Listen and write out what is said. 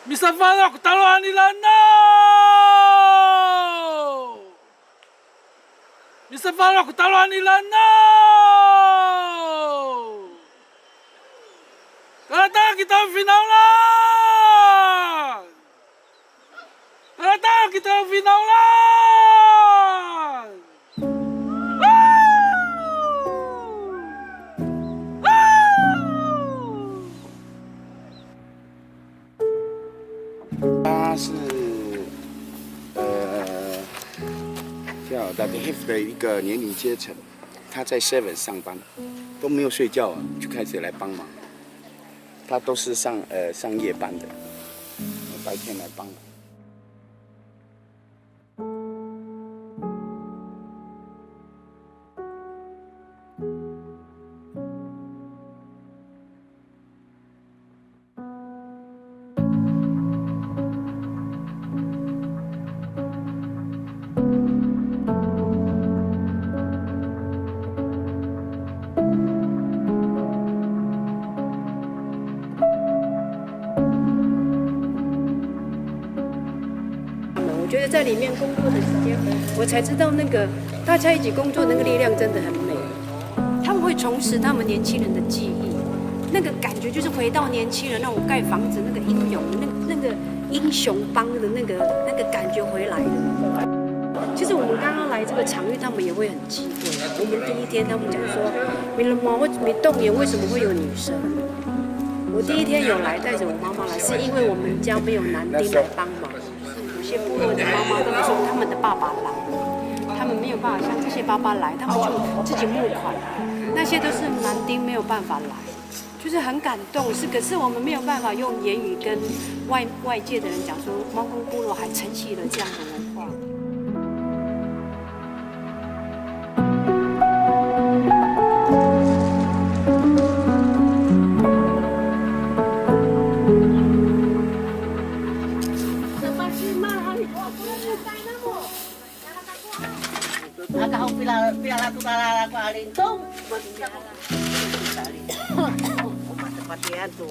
Misafara kutaloa nilana. Misafara kutaloa nilana. Kata kita final lah. Kata kita final lah. 他是叫 Dadehef 的一个年龄阶层，他在 Seven 上班，都没有睡觉啊，就开始来帮忙。他都是上夜班的，白天来帮忙。 我觉得在里面工作的时间，我才知道那个大家一起工作那个力量真的很美。他们会重拾他们年轻人的记忆，那个感觉就是回到年轻人那种盖房子那个英勇那个英雄帮的那个感觉回来了。其实我们刚刚来这个场域，他们也会很忌讳。我们第一天他们讲说，没动员为什么会有女生？我第一天有来带着我妈妈来，是因为我们家没有男丁来帮忙。 有些部落的妈妈跟我说，他们的爸爸来，他们没有办法像这些爸爸来，他们就自己募款，那些都是男丁没有办法来，就是很感动。可是我们没有办法用言语跟外界的人讲说，猫公部落还承袭了这样的文化。 Agak pila tukala ko alintong. Mati-mati yan to.